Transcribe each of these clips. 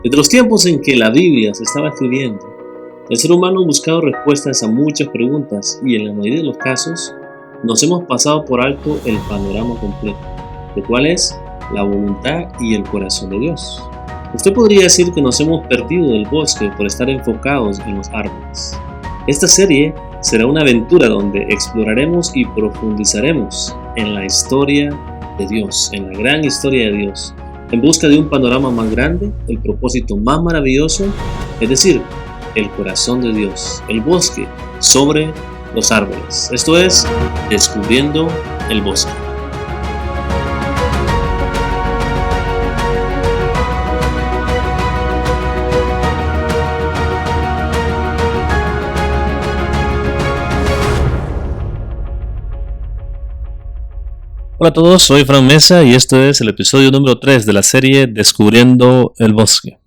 Desde los tiempos en que la Biblia se estaba escribiendo, el ser humano ha buscado respuestas a muchas preguntas y en la mayoría de los casos nos hemos pasado por alto el panorama completo, de cuál es la voluntad y el corazón de Dios. Usted podría decir que nos hemos perdido del bosque por estar enfocados en los árboles. Esta serie será una aventura donde exploraremos y profundizaremos en la historia de Dios, en la gran historia de Dios, en busca de un panorama más grande, el propósito más maravilloso, es decir, el corazón de Dios, el bosque sobre los árboles. Esto es Descubriendo el Bosque. Hola a todos, soy Fran Mesa y esto es el episodio número 3 de la serie Descubriendo el Bosque.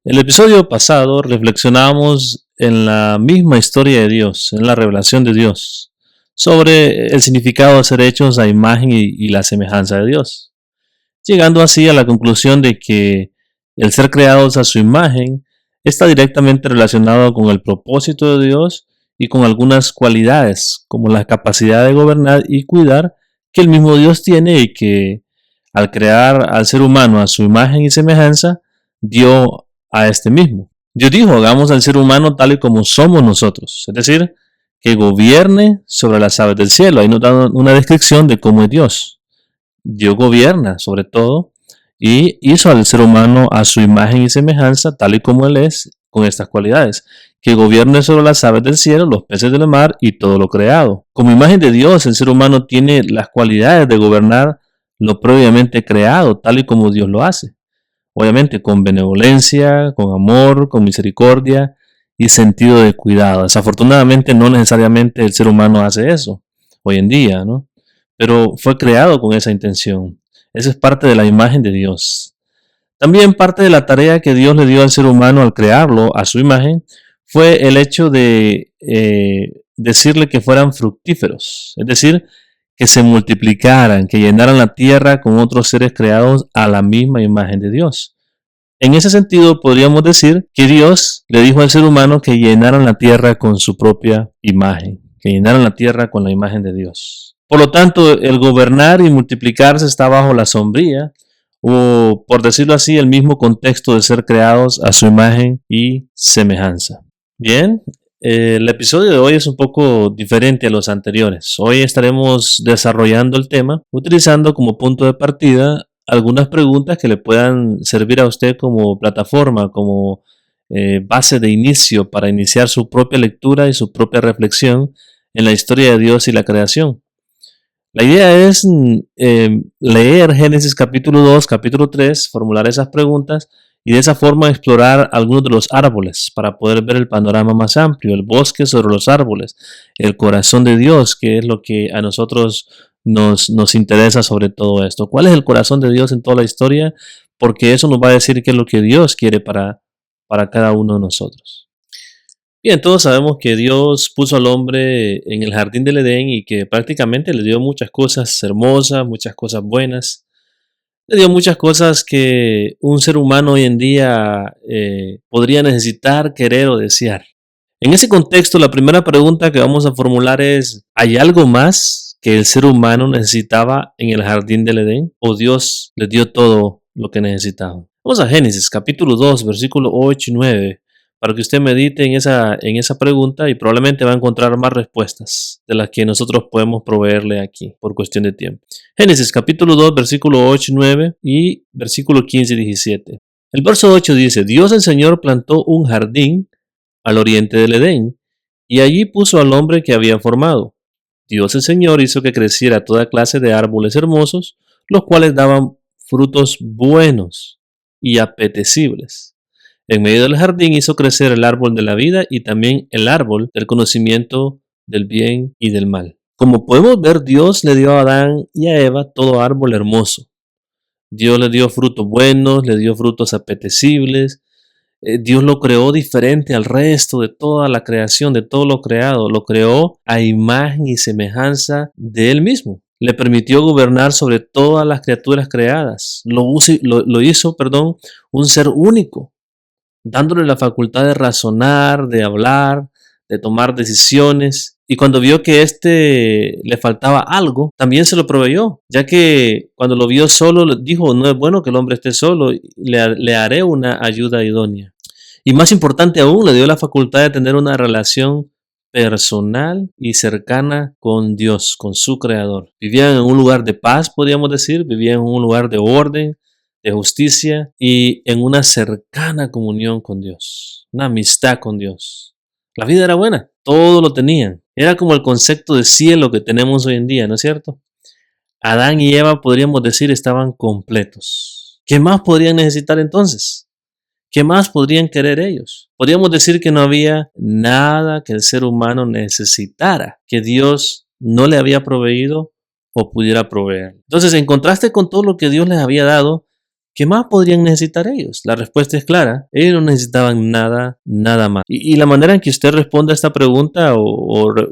En el episodio pasado reflexionamos en la misma historia de Dios, en la revelación de Dios, sobre el significado de ser hechos a imagen y la semejanza de Dios, llegando así a la conclusión de que el ser creados a su imagen está directamente relacionado con el propósito de Dios y con algunas cualidades, como la capacidad de gobernar y cuidar que el mismo Dios tiene, y que al crear al ser humano a su imagen y semejanza, dio a este mismo. Dios dijo, hagamos al ser humano tal y como somos nosotros, es decir, que gobierne sobre las aves del cielo. Ahí nos da una descripción de cómo es Dios. Dios gobierna sobre todo y hizo al ser humano a su imagen y semejanza, tal y como Él es, con estas cualidades: que gobierne sobre las aves del cielo, los peces del mar y todo lo creado. Como imagen de Dios, el ser humano tiene las cualidades de gobernar lo previamente creado, tal y como Dios lo hace. Obviamente con benevolencia, con amor, con misericordia y sentido de cuidado. Desafortunadamente no necesariamente el ser humano hace eso hoy en día, ¿no? Pero fue creado con esa intención. Esa es parte de la imagen de Dios. También parte de la tarea que Dios le dio al ser humano al crearlo a su imagen fue el hecho de decirle que fueran fructíferos, es decir, que se multiplicaran, que llenaran la tierra con otros seres creados a la misma imagen de Dios. En ese sentido, podríamos decir que Dios le dijo al ser humano que llenaran la tierra con su propia imagen, que llenaran la tierra con la imagen de Dios. Por lo tanto, el gobernar y multiplicarse está bajo la sombría, o por decirlo así, el mismo contexto de ser creados a su imagen y semejanza. Bien, el episodio de hoy es un poco diferente a los anteriores. Hoy estaremos desarrollando el tema utilizando como punto de partida algunas preguntas que le puedan servir a usted como plataforma, como base de inicio para iniciar su propia lectura y su propia reflexión en la historia de Dios y la creación. La idea es leer Génesis capítulo 2, capítulo 3, formular esas preguntas y de esa forma explorar algunos de los árboles para poder ver el panorama más amplio, el bosque sobre los árboles, el corazón de Dios, que es lo que a nosotros nos interesa sobre todo esto. ¿Cuál es el corazón de Dios en toda la historia? Porque eso nos va a decir qué es lo que Dios quiere para cada uno de nosotros. Bien, todos sabemos que Dios puso al hombre en el jardín del Edén y que prácticamente le dio muchas cosas hermosas, muchas cosas buenas. Le dio muchas cosas que un ser humano hoy en día podría necesitar, querer o desear. En ese contexto, la primera pregunta que vamos a formular es: ¿hay algo más que el ser humano necesitaba en el jardín del Edén? ¿O Dios le dio todo lo que necesitaba? Vamos a Génesis capítulo 2, versículos 8 y 9. Para que usted medite en esa pregunta y probablemente va a encontrar más respuestas de las que nosotros podemos proveerle aquí por cuestión de tiempo. Génesis capítulo 2, versículo 8 y 9 y versículo 15 y 17. El verso 8 dice: Dios el Señor plantó un jardín al oriente del Edén y allí puso al hombre que había formado. Dios el Señor hizo que creciera toda clase de árboles hermosos, los cuales daban frutos buenos y apetecibles. En medio del jardín hizo crecer el árbol de la vida y también el árbol del conocimiento del bien y del mal. Como podemos ver, Dios le dio a Adán y a Eva todo árbol hermoso. Dios le dio frutos buenos, le dio frutos apetecibles. Dios lo creó diferente al resto de toda la creación, de todo lo creado. Lo creó a imagen y semejanza de Él mismo. le permitió gobernar sobre todas las criaturas creadas. Lo hizo, un ser único, dándole la facultad de razonar, de hablar, de tomar decisiones. Y cuando vio que éste le faltaba algo, también se lo proveyó, ya que cuando lo vio solo, dijo, no es bueno que el hombre esté solo, le haré una ayuda idónea. Y más importante aún, le dio la facultad de tener una relación personal y cercana con Dios, con su creador. Vivían en un lugar de paz, podríamos decir, vivían en un lugar de orden, de justicia y en una cercana comunión con Dios, una amistad con Dios. La vida era buena, todo lo tenían. Era como el concepto de cielo que tenemos hoy en día, ¿no es cierto? Adán y Eva, podríamos decir, estaban completos. ¿Qué más podrían necesitar entonces? ¿Qué más podrían querer ellos? Podríamos decir que no había nada que el ser humano necesitara, que Dios no le había proveído o pudiera proveer. Entonces, en contraste con todo lo que Dios les había dado, ¿qué más podrían necesitar ellos? La respuesta es clara, ellos no necesitaban nada más. Y la manera en que usted responda a esta pregunta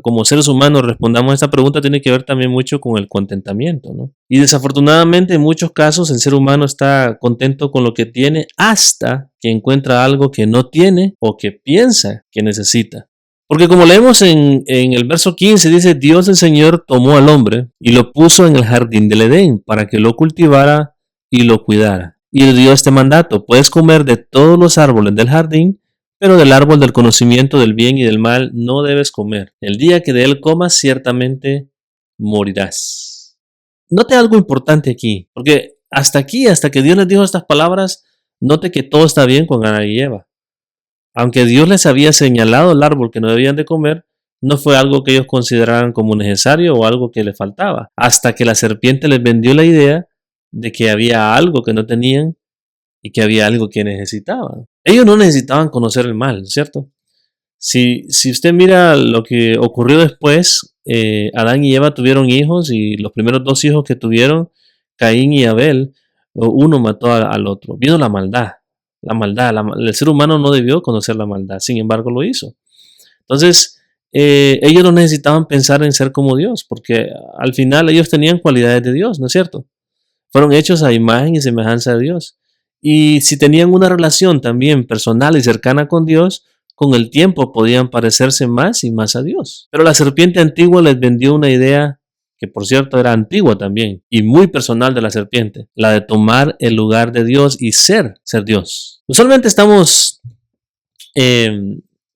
como seres humanos respondamos a esta pregunta tiene que ver también mucho con el contentamiento, ¿no? Y desafortunadamente en muchos casos el ser humano está contento con lo que tiene hasta que encuentra algo que no tiene o que piensa que necesita. Porque como leemos en el verso 15, dice, Dios el Señor tomó al hombre y lo puso en el jardín del Edén para que lo cultivara y lo cuidara. Y le dio este mandato, puedes comer de todos los árboles del jardín, pero del árbol del conocimiento del bien y del mal no debes comer. El día que de él comas, ciertamente morirás. Note algo importante aquí, porque hasta que Dios les dijo estas palabras, note que todo está bien con Adán y Eva. Aunque Dios les había señalado el árbol que no debían de comer, no fue algo que ellos consideraran como necesario o algo que les faltaba, hasta que la serpiente les vendió la idea de que había algo que no tenían y que había algo que necesitaban. Ellos no necesitaban conocer el mal, ¿cierto? Si usted mira lo que ocurrió después, Adán y Eva tuvieron hijos y los primeros dos hijos que tuvieron, Caín y Abel, uno mató al otro. Vino la maldad. El ser humano no debió conocer la maldad, sin embargo lo hizo. Entonces, ellos no necesitaban pensar en ser como Dios, porque al final ellos tenían cualidades de Dios, ¿no es cierto? Fueron hechos a imagen y semejanza de Dios. Y si tenían una relación también personal y cercana con Dios, con el tiempo podían parecerse más y más a Dios. Pero la serpiente antigua les vendió una idea que por cierto era antigua también y muy personal de la serpiente, la de tomar el lugar de Dios y ser Dios. Usualmente estamos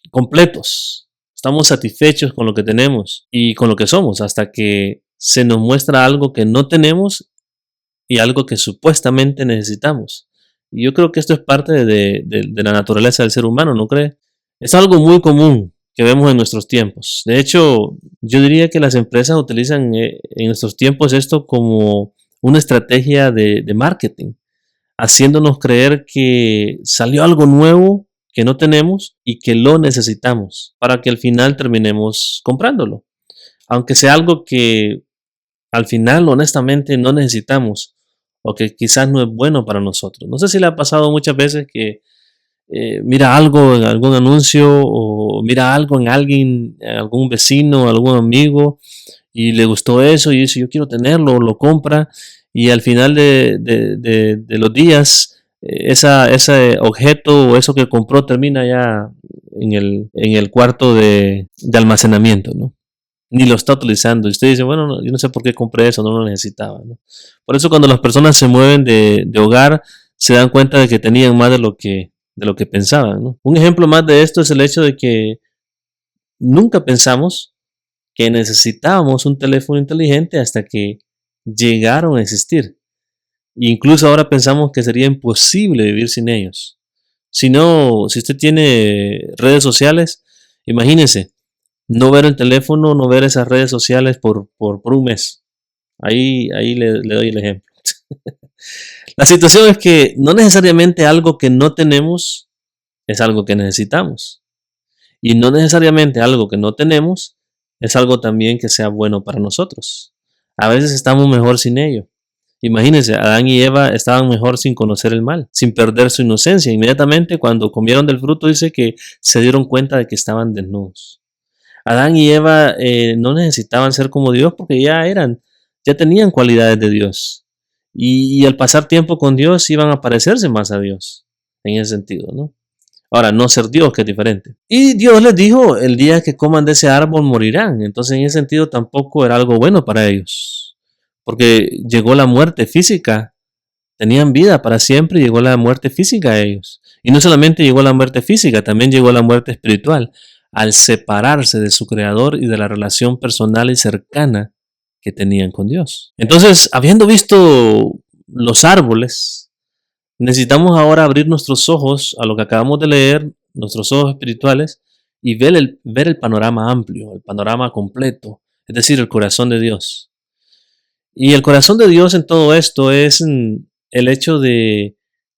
completos, estamos satisfechos con lo que tenemos y con lo que somos hasta que se nos muestra algo que no tenemos y algo que supuestamente necesitamos. Y yo creo que esto es parte de la naturaleza del ser humano, ¿no cree? Es algo muy común que vemos en nuestros tiempos. De hecho, yo diría que las empresas utilizan en nuestros tiempos esto como una estrategia de marketing, haciéndonos creer que salió algo nuevo que no tenemos y que lo necesitamos para que al final terminemos comprándolo. Aunque sea algo que al final honestamente no necesitamos o que quizás no es bueno para nosotros. No sé si le ha pasado muchas veces que mira algo en algún anuncio o mira algo en alguien, algún vecino, algún amigo y le gustó eso y dice yo quiero tenerlo, lo compra y al final de los días ese objeto o eso que compró termina ya en el cuarto de almacenamiento, ¿no? Ni lo está utilizando. Y usted dice, bueno, yo no sé por qué compré eso, no lo necesitaba, ¿no? Por eso cuando las personas se mueven de hogar, se dan cuenta de que tenían más de lo que pensaban, ¿no? Un ejemplo más de esto es el hecho de que nunca pensamos que necesitábamos un teléfono inteligente hasta que llegaron a existir. E incluso ahora pensamos que sería imposible vivir sin ellos. Si usted tiene redes sociales, imagínense, no ver el teléfono, no ver esas redes sociales por un mes. Ahí le doy el ejemplo. La situación es que no necesariamente algo que no tenemos es algo que necesitamos. Y no necesariamente algo que no tenemos es algo también que sea bueno para nosotros. A veces estamos mejor sin ello. Imagínense, Adán y Eva estaban mejor sin conocer el mal, sin perder su inocencia. Inmediatamente cuando comieron del fruto dice que se dieron cuenta de que estaban desnudos. Adán y Eva no necesitaban ser como Dios porque ya ya tenían cualidades de Dios. Y al pasar tiempo con Dios iban a parecerse más a Dios, en ese sentido, ¿no? Ahora, no ser Dios, que es diferente. Y Dios les dijo, el día que coman de ese árbol morirán. Entonces, en ese sentido, tampoco era algo bueno para ellos. Porque llegó la muerte física. Tenían vida para siempre y llegó la muerte física a ellos. Y no solamente llegó la muerte física, también llegó la muerte espiritual. Al separarse de su Creador y de la relación personal y cercana que tenían con Dios. Entonces, habiendo visto los árboles, necesitamos ahora abrir nuestros ojos a lo que acabamos de leer, nuestros ojos espirituales, y ver el panorama amplio, el panorama completo, es decir, el corazón de Dios. Y el corazón de Dios en todo esto es el hecho de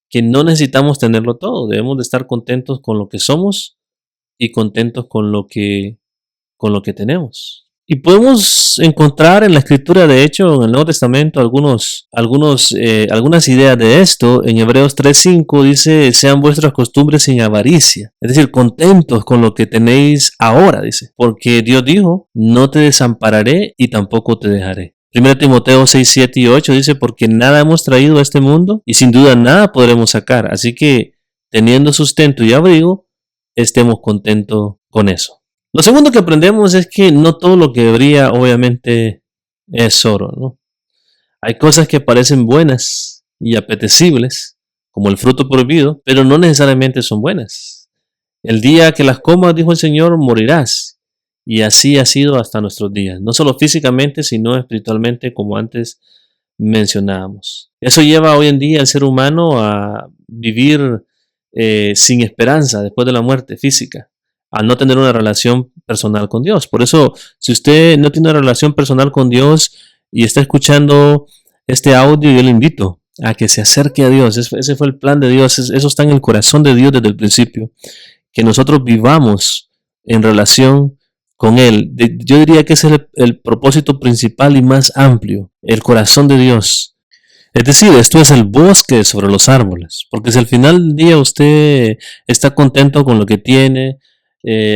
que no necesitamos tenerlo todo, debemos de estar contentos con lo que somos y contentos con lo que tenemos. Y podemos encontrar en la Escritura, de hecho, en el Nuevo Testamento, algunas ideas de esto. En Hebreos 3:5 dice, sean vuestras costumbres sin avaricia. Es decir, contentos con lo que tenéis ahora, dice. Porque Dios dijo, no te desampararé y tampoco te dejaré. 1 Timoteo 6:7 y 8 dice, porque nada hemos traído a este mundo y sin duda nada podremos sacar. Así que, teniendo sustento y abrigo, estemos contentos con eso. Lo segundo que aprendemos es que no todo lo que brilla obviamente es oro, ¿no? Hay cosas que parecen buenas y apetecibles, como el fruto prohibido, pero no necesariamente son buenas. El día que las comas, dijo el Señor, morirás. Y así ha sido hasta nuestros días, no solo físicamente, sino espiritualmente, como antes mencionábamos. Eso lleva hoy en día al ser humano a vivir sin esperanza después de la muerte física, al no tener una relación personal con Dios. Por eso, si usted no tiene una relación personal con Dios y está escuchando este audio, yo le invito a que se acerque a Dios. Ese fue el plan de Dios, eso está en el corazón de Dios desde el principio, que nosotros vivamos en relación con Él. Yo diría que ese es el propósito principal y más amplio, el corazón de Dios. Es decir, esto es el bosque sobre los árboles, porque si al final del día usted está contento con lo que tiene,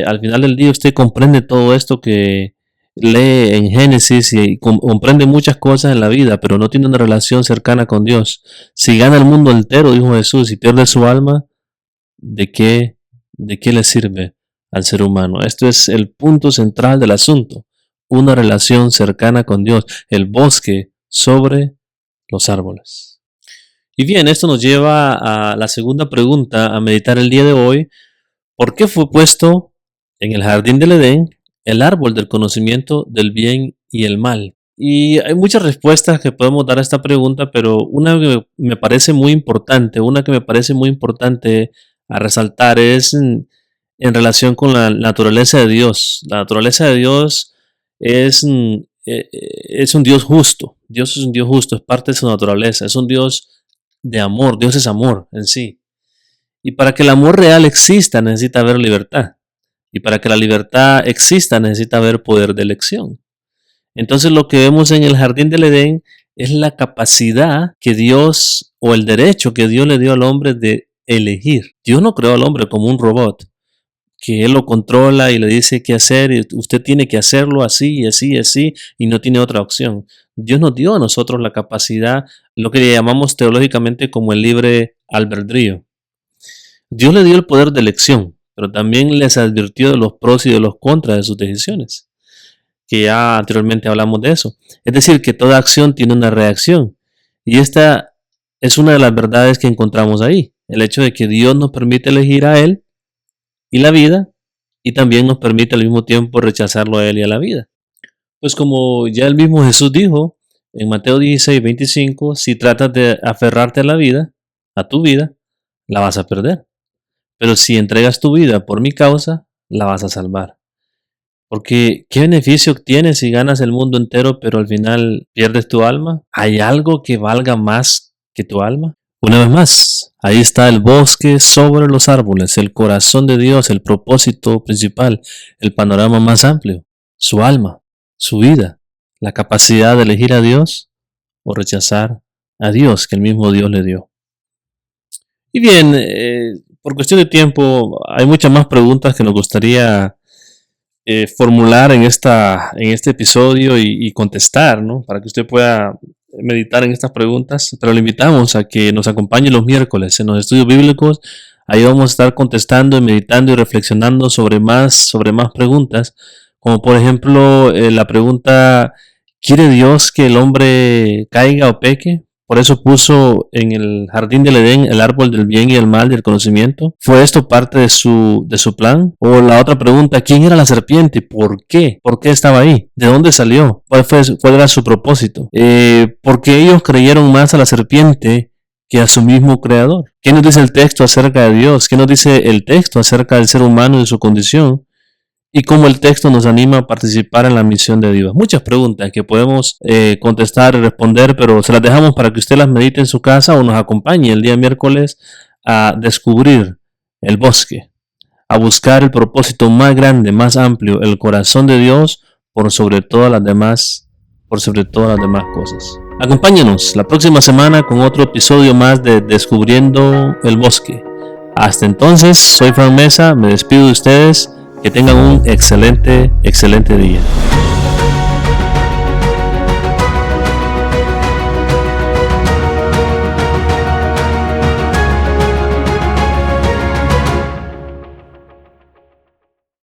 al final del día usted comprende todo esto que lee en Génesis y comprende muchas cosas en la vida, pero no tiene una relación cercana con Dios. Si gana el mundo entero, dijo Jesús, y pierde su alma, ¿de qué le sirve al ser humano? Esto es el punto central del asunto, una relación cercana con Dios, el bosque sobre los árboles. Y bien, esto nos lleva a la segunda pregunta a meditar el día de hoy. ¿Por qué fue puesto en el jardín del Edén el árbol del conocimiento del bien y el mal? Y hay muchas respuestas que podemos dar a esta pregunta, pero una que me parece muy importante a resaltar es en relación con la naturaleza de Dios. La naturaleza de Dios es un Dios justo. Dios es un Dios justo, es parte de su naturaleza, es un Dios de amor. Dios es amor en sí. Y para que el amor real exista necesita haber libertad. Y para que la libertad exista necesita haber poder de elección. Entonces lo que vemos en el jardín del Edén es la capacidad que Dios, o el derecho que Dios le dio al hombre de elegir. Dios no creó al hombre como un robot, que Él lo controla y le dice qué hacer, y usted tiene que hacerlo así y así y así, y no tiene otra opción. Dios nos dio a nosotros la capacidad, lo que llamamos teológicamente como el libre albedrío. Dios le dio el poder de elección, pero también les advirtió de los pros y de los contras de sus decisiones, que ya anteriormente hablamos de eso. Es decir, que toda acción tiene una reacción. Y esta es una de las verdades que encontramos ahí. El hecho de que Dios nos permite elegir a Él y la vida, y también nos permite al mismo tiempo rechazarlo a Él y a la vida. Pues como ya el mismo Jesús dijo en Mateo 16:25, si tratas de aferrarte a la vida, a tu vida, la vas a perder. Pero si entregas tu vida por mi causa, la vas a salvar. Porque ¿qué beneficio obtienes si ganas el mundo entero pero al final pierdes tu alma? ¿Hay algo que valga más que tu alma? Una vez más, ahí está el bosque sobre los árboles, el corazón de Dios, el propósito principal, el panorama más amplio, su alma, su vida, la capacidad de elegir a Dios o rechazar a Dios que el mismo Dios le dio. Y bien, por cuestión de tiempo, hay muchas más preguntas que nos gustaría formular en este episodio y contestar, ¿no? Para que usted pueda meditar en estas preguntas, pero le invitamos a que nos acompañe los miércoles en los estudios bíblicos. Ahí vamos a estar contestando y meditando y reflexionando sobre más preguntas, como por ejemplo la pregunta: ¿quiere Dios que el hombre caiga o peque? Por eso puso en el jardín del Edén el árbol del bien y el mal y el conocimiento. ¿Fue esto parte de su plan? O la otra pregunta: ¿quién era la serpiente? ¿Por qué? ¿Por qué estaba ahí? ¿De dónde salió? ¿Cuál era su propósito? ¿Por qué ellos creyeron más a la serpiente que a su mismo creador? ¿Qué nos dice el texto acerca de Dios? ¿Qué nos dice el texto acerca del ser humano y de su condición? Y cómo el texto nos anima a participar en la misión de Dios. Muchas preguntas que podemos contestar y responder, pero se las dejamos para que usted las medite en su casa o nos acompañe el día miércoles a descubrir el bosque, a buscar el propósito más grande, más amplio, el corazón de Dios por sobre todas las demás cosas. Acompáñenos la próxima semana con otro episodio más de Descubriendo el Bosque. Hasta entonces, soy Fran Mesa, me despido de ustedes. Que tengan un excelente día.